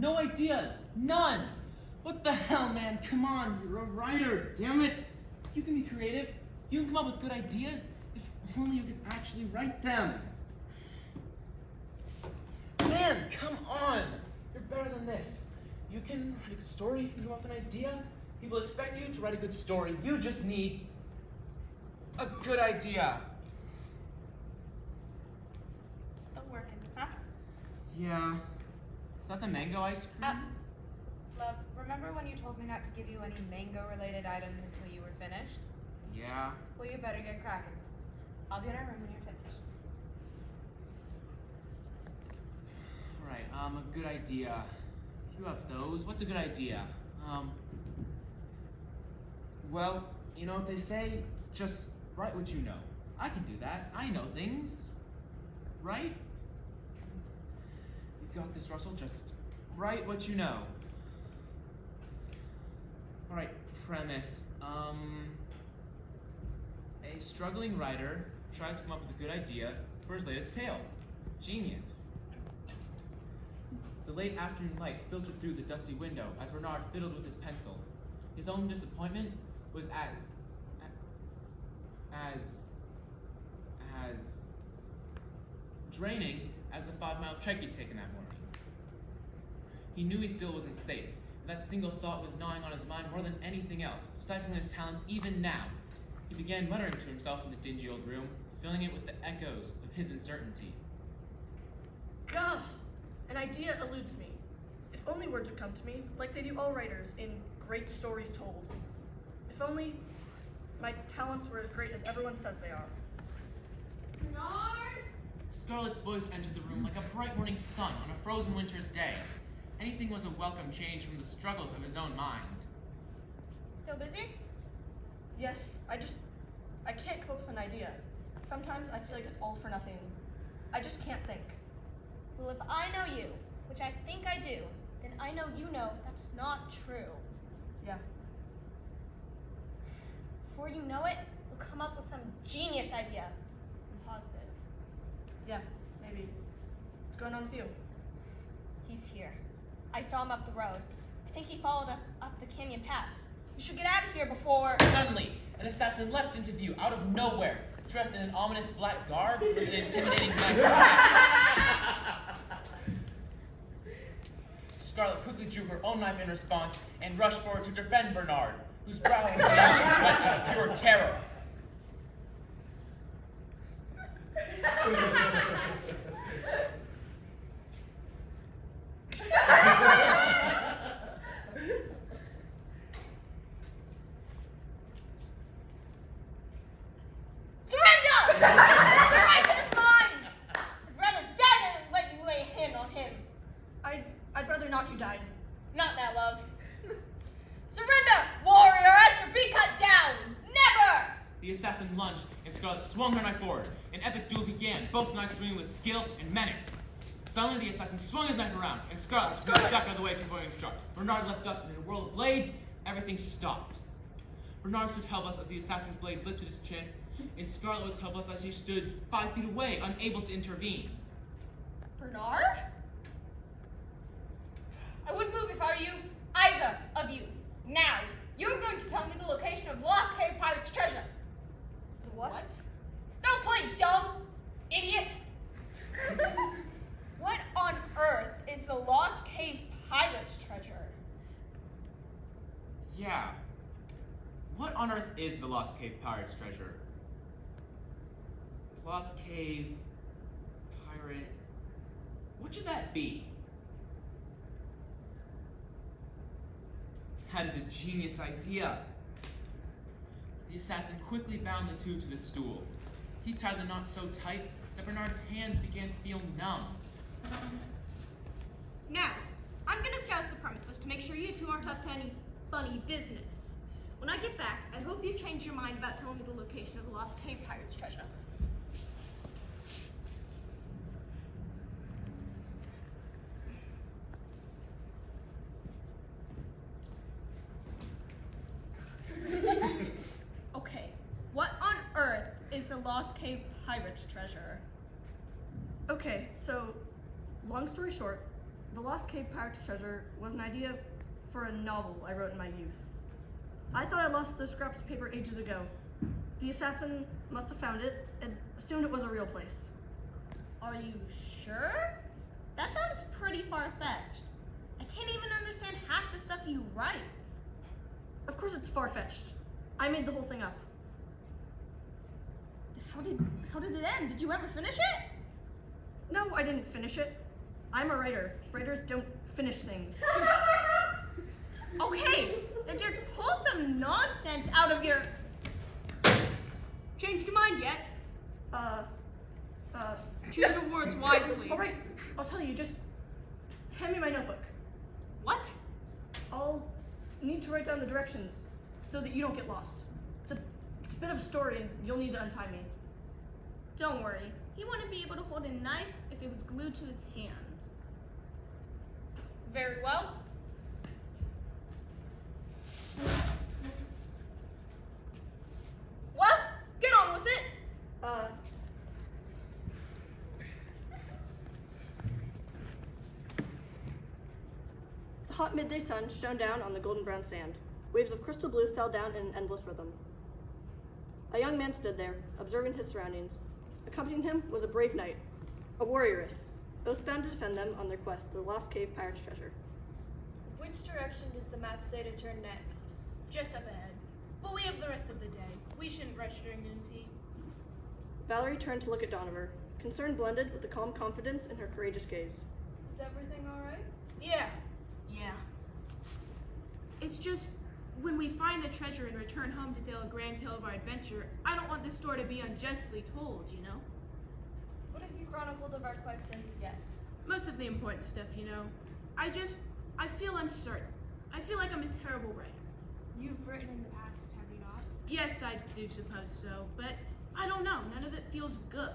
No ideas. None. What the hell, man? Come on, you're a writer, damn it. You can be creative. You can come up with good ideas if only you can actually write them. Man, come on. You're better than this. You can write a good story, you can come up with an idea. People expect you to write a good story. You just need a good idea. Still working, huh? Yeah. Is that the mango ice cream? Love, remember when you told me not to give you any mango-related items until you were finished? Yeah. Well, you better get cracking. I'll be in our room when you're finished. Alright, a good idea. You have those. What's a good idea? Well, you know what they say? Just write what you know. I can do that. I know things. Right? You got this, Russell. Just write what you know. Alright, premise. A struggling writer tries to come up with a good idea for his latest tale. Genius. The late afternoon light filtered through the dusty window as Bernard fiddled with his pencil. His own disappointment was as draining as the 5-mile trek he'd taken that morning. He knew he still wasn't safe, and that single thought was gnawing on his mind more than anything else, stifling his talents even now. He began muttering to himself in the dingy old room, filling it with the echoes of his uncertainty. Gosh, an idea eludes me. If only words would come to me, like they do all writers in great stories told. If only my talents were as great as everyone says they are. Bernard! Scarlett's voice entered the room like a bright morning sun on a frozen winter's day. Anything was a welcome change from the struggles of his own mind. Still busy? Yes, I can't come up with an idea. Sometimes I feel like it's all for nothing. I just can't think. Well, if I know you, which I think I do, then I know you know that's not true. Yeah. Before you know it, you'll come up with some genius idea. I'm positive. Yeah, maybe. What's going on with you? He's here. I saw him up the road. I think he followed us up the canyon pass. We should get out of here before... Suddenly, an assassin leapt into view out of nowhere, dressed in an ominous black garb with an intimidating black hat. Scarlett quickly drew her own knife in response and rushed forward to defend Bernard, whose brow was sweat out of pure terror. Surrender! Your right is mine! I'd rather die than let you lay hand on him. I'd rather not you died. Not that, love. Surrender, warrior, else or be cut down! Never! The assassin lunged, and Scarlett swung her knife forward. An epic duel began, both knives swinging with skill and menace. Suddenly, the assassin swung his knife around, and Scarlett ducked out of the way from going struck. Bernard leapt up, and in a whirl of blades, everything stopped. Bernard stood helpless as the assassin's blade lifted his chin, and Scarlett was helpless as she stood 5 feet away, unable to intervene. Bernard? I wouldn't move if I were you, either of you. Now, you're going to tell me the location of Lost Cave Pirate's treasure. The what? Don't play dumb, idiot! What on earth is the Lost Cave Pirate's treasure? Yeah. What on earth is the Lost Cave Pirate's treasure? Lost Cave... Pirate... What should that be? That is a genius idea. The assassin quickly bound the two to the stool. He tied the knot so tight that Bernard's hands began to feel numb. Now, I'm gonna scout the premises to make sure you two aren't up to any funny business. When I get back, I hope you change your mind about telling me the location of the Lost Cave Pirate's treasure. Okay, what on earth is the Lost Cave Pirate's treasure? Okay, so, long story short, The Lost Cave Pirate's Treasure was an idea for a novel I wrote in my youth. I thought I lost those scraps of paper ages ago. The assassin must have found it and assumed it was a real place. Are you sure? That sounds pretty far-fetched. I can't even understand half the stuff you write. Of course it's far-fetched. I made the whole thing up. How did it end? Did you ever finish it? No, I didn't finish it. I'm a writer. Writers don't finish things. Okay, then just pull some nonsense out of your... Changed your mind yet? Choose your words wisely. All right, I'll tell you, just hand me my notebook. What? I'll need to write down the directions so that you don't get lost. It's a bit of a story and you'll need to untie me. Don't worry, he wouldn't be able to hold a knife if it was glued to his hand. Very well. Well, get on with it. The hot midday sun shone down on the golden brown sand. Waves of crystal blue fell down in an endless rhythm. A young man stood there, observing his surroundings. Accompanying him was a brave knight, a warrioress, both bound to defend them on their quest to the Lost Cave Pirate's Treasure. Which direction does the map say to turn next? Just up ahead. But we have the rest of the day. We shouldn't rush during noon tea. Valorie turned to look at Doniver, concern blended with the calm confidence in her courageous gaze. Is everything all right? Yeah. It's just, when we find the treasure and return home to tell a grand tale of our adventure, I don't want this story to be unjustly told, you know? What have you chronicled of our quest as of yet? Most of the important stuff, you know. I feel uncertain. I feel like I'm a terrible writer. You've written in the past, have you not? Yes, I do suppose so, but I don't know. None of it feels good.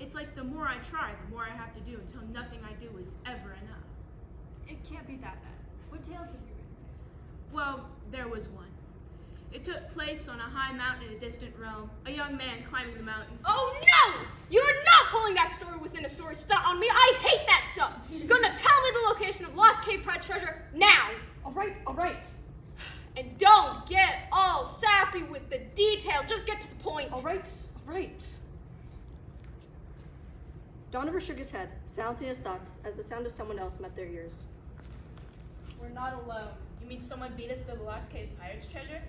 It's like the more I try, the more I have to do until nothing I do is ever enough. It can't be that bad. What tales have you written? Well, there was one. It took place on a high mountain in a distant realm. A young man climbing the mountain. Oh no! You're not pulling that story within a story stunt on me. I hate that stuff. You're gonna tell me the location of Lost Cave Pirate's Treasure now. All right. And don't get all sappy with the details. Just get to the point. All right. Doniver shook his head, silencing his thoughts as the sound of someone else met their ears. We're not alone. You mean someone beat us to the Lost Cave Pirate's Treasure?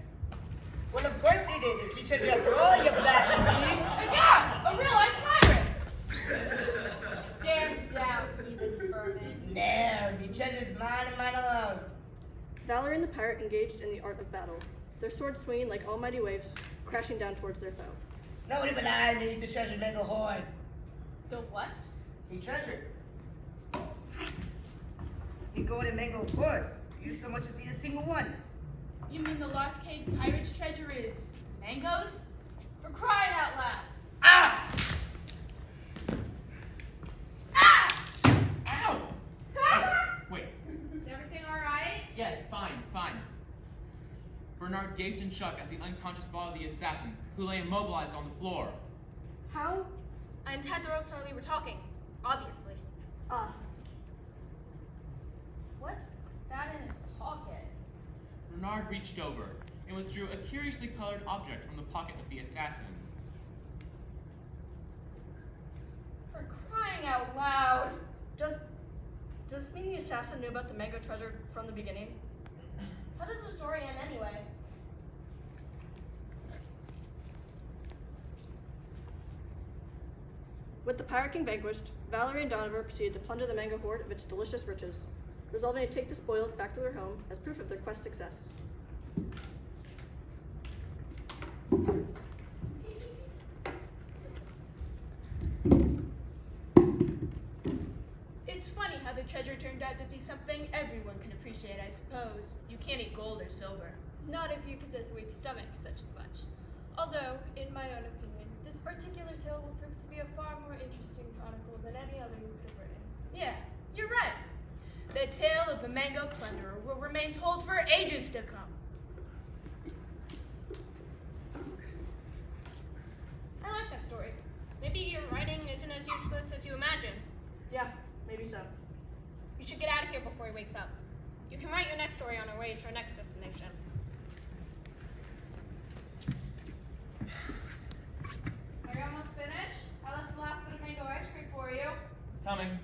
Well, of course they did. It's because you after all, you blasted thieves. Yeah, a real life pirate. Stand down, heathen vermin. No, the treasure's mine and mine alone. Valorie and the pirate engaged in the art of battle, their swords swinging like almighty waves, crashing down towards their foe. Nobody but I need the treasure mangle hoard. The what? The treasure. The golden mangle hoard. You so much as eat a single one. You mean the Lost Cave Pirate's Treasure is mangoes? For crying out loud! Ah! Ah! Ow! Wait. Is everything alright? Yes, fine. Bernard gaped in shock at the unconscious body of the assassin, who lay immobilized on the floor. How? I untied the ropes while we were talking, obviously. What's that in his pocket? Bernard reached over and withdrew a curiously colored object from the pocket of the assassin. For crying out loud! Does it mean the assassin knew about the mango treasure from the beginning? How does the story end anyway? With the pirate king vanquished, Valorie and Doniver proceeded to plunder the mango hoard of its delicious riches, resolving to take the spoils back to their home as proof of their quest's success. It's funny how the treasure turned out to be something everyone can appreciate, I suppose. You can't eat gold or silver. Not if you possess a weak stomach, such as much. Although, in my own opinion, this particular tale will prove to be a far more interesting chronicle than any other you could have written. Yeah, you're right. The tale of the mango plunderer will remain told for ages to come. I like that story. Maybe your writing isn't as useless as you imagine. Yeah, maybe so. We should get out of here before he wakes up. You can write your next story on our way to our next destination. Are you almost finished? I left the last bit of mango ice cream for you. Coming.